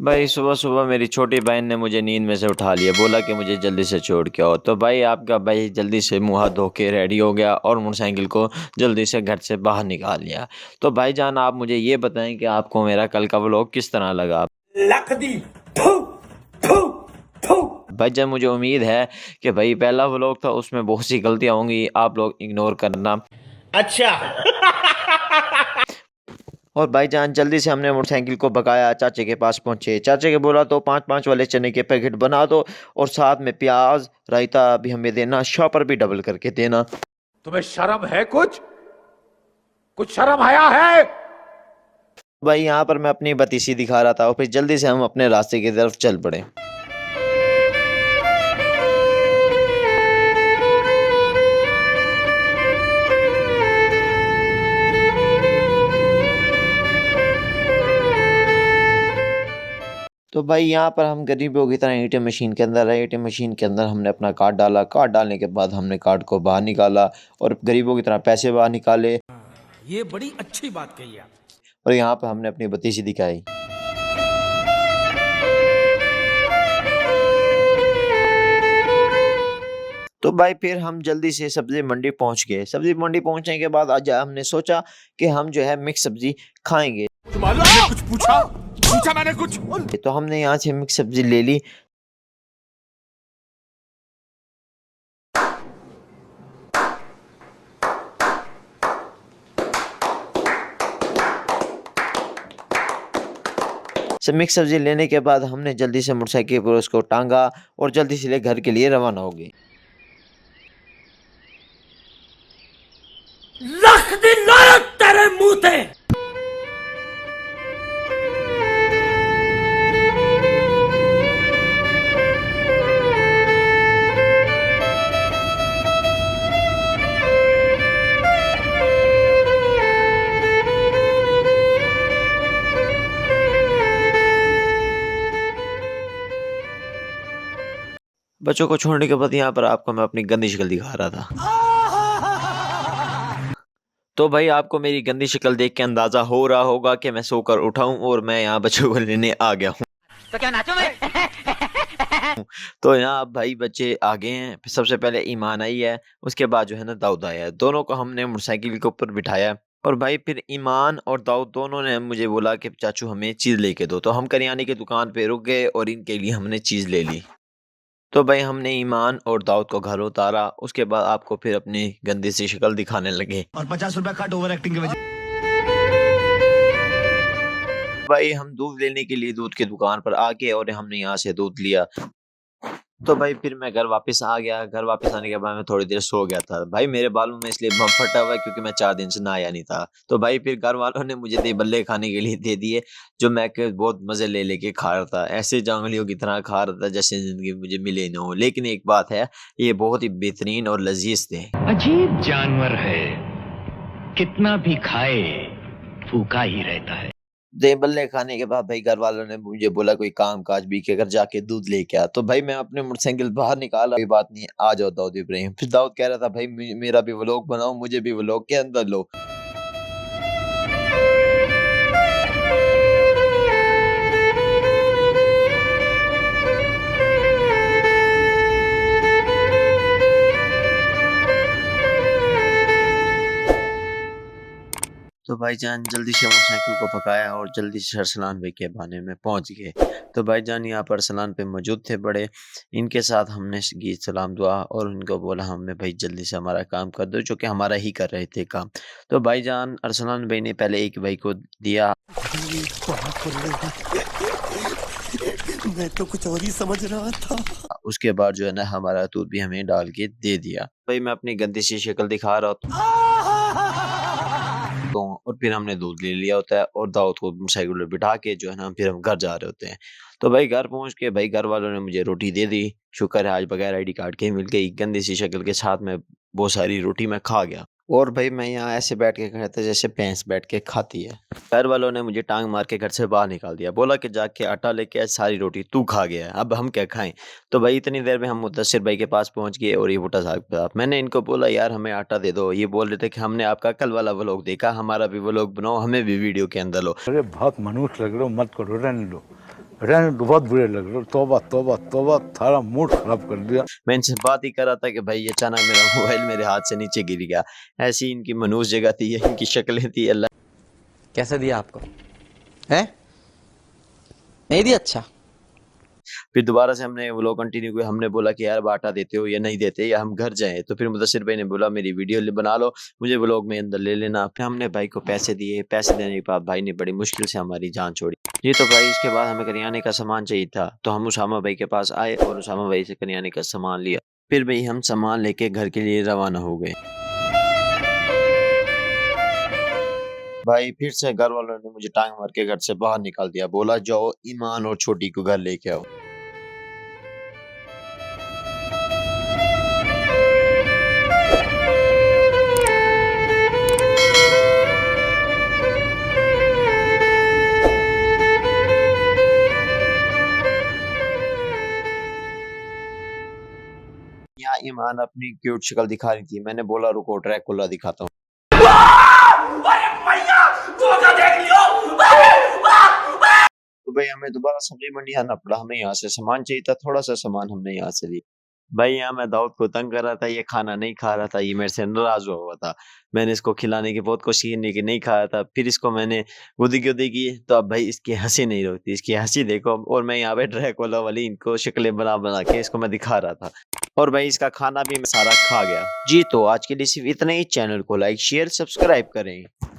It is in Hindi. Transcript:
भाई सुबह सुबह मेरी छोटी बहन ने मुझे नींद में से उठा लिया, बोला कि मुझे जल्दी से छोड़ के आओ। तो भाई आपका भाई जल्दी से मुँह हाथ धो के रेडी हो गया और मोटरसाइकिल को जल्दी से घर से बाहर निकाल लिया। तो भाईजान आप मुझे ये बताएं कि आपको मेरा कल का व्लॉग किस तरह लगा? लख दी थू थू थू। भाईजान मुझे उम्मीद है कि भाई पहला व्लॉग था, उसमें बहुत सी गलतियाँ होंगी, आप लोग इग्नोर करना। अच्छा। और भाईजान जल्दी से हमने मोटरसाइकिल को भगाया, चाचे के पास पहुंचे। चाचे के बोला तो 5-5 वाले चने के पैकेट बना दो और साथ में प्याज रायता भी हमें देना, शॉपर भी डबल करके देना। तुम्हें शर्म है? कुछ शर्म आया है? भाई यहाँ पर मैं अपनी बतीसी दिखा रहा था और फिर जल्दी से हम अपने रास्ते की तरफ चल पड़े। तो भाई यहाँ पर हम गरीबों की तरह एटीएम मशीन के अंदर आए। एटीएम मशीन के अंदर हमने अपना कार्ड डाला। कार्ड डालने के बाद हमने कार्ड को बाहर निकाला और गरीबों की तरह पैसे बाहर निकाले। ये बड़ी अच्छी बात कही आप। और यहाँ पर हमने अपनी बत्तीसी दिखाई। तो भाई फिर हम जल्दी से सब्जी मंडी पहुंच गए। सब्जी मंडी पहुंचने के बाद आज हमने सोचा कि हम जो है मिक्स सब्जी खाएंगे। मैंने कुछ पूछा मैंने कुछ। तो हमने यहाँ से मिक्स सब्जी ले ली। सब मिक्स सब्जी लेने के बाद हमने जल्दी से मोटरसाइकिल पर उसको टांगा और जल्दी से ले घर के लिए रवाना हो गए। लख दी लानत तेरे मुंह ते। बच्चों को छोड़ने के बाद यहाँ पर आपको मैं अपनी गंदी शक्ल दिखा रहा था। तो भाई आपको मेरी गंदी शक्ल देख के अंदाजा हो रहा होगा कि मैं सोकर उठा हूँ और मैं यहाँ बच्चों को लेने आ गया हूँ। तो क्या नाचो मैं? तो यहाँ अब भाई बच्चे आ गए हैं। सबसे पहले ईमान आई है, उसके बाद जो है ना दाऊद आया है। दोनों को हमने मोटरसाइकिल के ऊपर बिठाया और भाई फिर ईमान और दाऊद दोनों ने मुझे बोला कि चाचू हमें चीज़ लेके दो। तो हम करियाने की दुकान पे रुक गए और इनके लिए हमने चीज़ ले ली। तो भाई हमने ईमान और दाऊद को घर उतारा। उसके बाद आपको फिर अपनी गंदी सी शक्ल दिखाने लगे। और 50 रुपया कट ओवर एक्टिंग की वजह। भाई हम दूध लेने के लिए दूध की दुकान पर आ गए और हमने यहाँ से दूध लिया। तो भाई फिर मैं घर वापस आ गया। घर वापस आने के बाद मैं थोड़ी देर सो गया था। भाई मेरे बालों में इसलिए बम फटा हुआ है क्योंकि मैं 4 दिन से नहाया नहीं था। तो भाई फिर घर वालों ने मुझे दे बल्ले खाने के लिए दे दिए, जो मैं के बहुत मजे ले लेके खा रहा था। ऐसे जांगलियों की तरह खा रहा था जैसे जिंदगी में मुझे मिले ना हो। लेकिन एक बात है, ये बहुत ही बेहतरीन और लजीज थे। अजीब जानवर है, कितना भी खाए भूखा ही रहता है। दे बल्ले खाने के बाद भाई घर वालों ने मुझे बोला कोई काम काज भी के घर जाके दूध लेके आ। तो भाई मैं अपने मोटरसाइकिल बाहर निकाला, कोई बात नहीं आ जाओ दाऊद इब्राहिम। फिर दाऊद कह रहा था भाई मेरा भी व्लॉग बनाओ, मुझे भी व्लॉग के अंदर लो। तो भाईजान जल्दी से मोटरसाइकिल को पकाया और जल्दी से अरसलान भाई के बहाने में पहुंच गए। तो भाईजान यहाँ पर अरसलान पे मौजूद थे बड़े। इनके साथ हमने गीत सलाम दुआ और उनको बोला हमें भाई जल्दी से हमारा काम कर दो, जो कि हमारा ही कर रहे थे काम। तो भाईजान अरसलान भाई ने पहले एक भाई को दिया। मैं तो कुछ और ही समझ रहा था। उसके बाद जो है ना हमारा दूध भी हमें डाल के दे दिया। भाई मैं अपनी गंदी सी शक्ल दिखा रहा था और फिर हमने दूध ले लिया होता है और दाऊद को मोटरसाइकिल पर बिठा के जो है ना फिर हम घर जा रहे होते हैं। तो भाई घर पहुंच के भाई घर वालों ने मुझे रोटी दे दी। शुक्र है आज बगैर आईडी कार्ड के ही मिल गई। गंदी सी शक्ल के साथ में बहुत सारी रोटी मैं खा गया और भाई मैं यहाँ ऐसे बैठ के खाता जैसे भैंस बैठ के खाती है। घर वालों ने मुझे टांग मार के घर से बाहर निकाल दिया, बोला कि जाके आटा लेके आए, सारी रोटी तू खा गया है, अब हम क्या खाएं। तो भाई इतनी देर में हम मुद्दसिर भाई के पास पहुंच गए और ये भुट्टा साहब के पास। मैंने इनको बोला यार हमें आटा दे दो। ये बोल रहे थे कि हमने आपका कल वाला व्लॉग देखा, हमारा भी व्लॉग बनाओ, हमें भी वीडियो के अंदर लो। अरे बहुत मनुष्य लग रहे हो, मत करो, रहने लो। रहने दो, बहुत बुरे लग रहे हो। तौबा तौबा तौबा, थारा मूड खराब कर दिया। मैं इनसे बात ही कर रहा था कि भाई अचानक मेरा मोबाइल मेरे हाथ से नीचे गिर गया। ऐसी इनकी मनहूस जगह थी, ये इनकी शक्लें थी, अल्लाह। कैसे दिया आपको है? नहीं दिया? अच्छा। फिर दोबारा से हमने व्लॉग कंटिन्यू किया। हमने बोला कि यार बाटा देते हो या नहीं देते, या हम घर जाएं। तो फिर मुदस्सिर भाई ने बोला मेरी वीडियो बना लो, मुझे व्लॉग में अंदर ले लेना। फिर हमने भाई को पैसे दिए। पैसे देने के बाद भाई ने बड़ी मुश्किल से हमारी जान छोड़ी। ये तो भाई इसके बाद हमें करियाने का सामान चाहिए था, तो हम उसामा भाई के पास आए और उसामा भाई से करियाने का सामान लिया। फिर भाई हम सामान लेके घर के लिए रवाना हो गए। भाई फिर से घर वालों ने मुझे टांग मार के घर से बाहर निकाल दिया। बोला जाओ ईमान और छोटी को घर लेके आओ। यहाँ ईमान अपनी क्यूट शक्ल दिखा रही थी। मैंने बोला रुको ड्रैकुला दिखाता हूँ। तो भाई हमें दोबारा सब्जी मंडी आना पड़ा। हमें यहाँ से सामान चाहिए था, थोड़ा सा सामान हमने यहाँ से लिया। भाई यहाँ मैं दाऊद को तंग कर रहा था, ये खाना नहीं खा रहा था, ये मेरे से नाराज हुआ था। मैंने इसको खिलाने की बहुत कोशिश की लेकिन नहीं खाया था। फिर इसको मैंने गुदी गुदी की, तो अब भाई इसकी हंसी नहीं रोकती। इसकी हंसी देखो। और मैं यहाँ पे ड्रैकुला वाली इनको शक्लें बना बना के इसको मैं दिखा रहा था। और भाई इसका खाना भी मैं सारा खा गया। जी तो आज के लिए सिर्फ इतना ही। चैनल को लाइक शेयर सब्सक्राइब करें।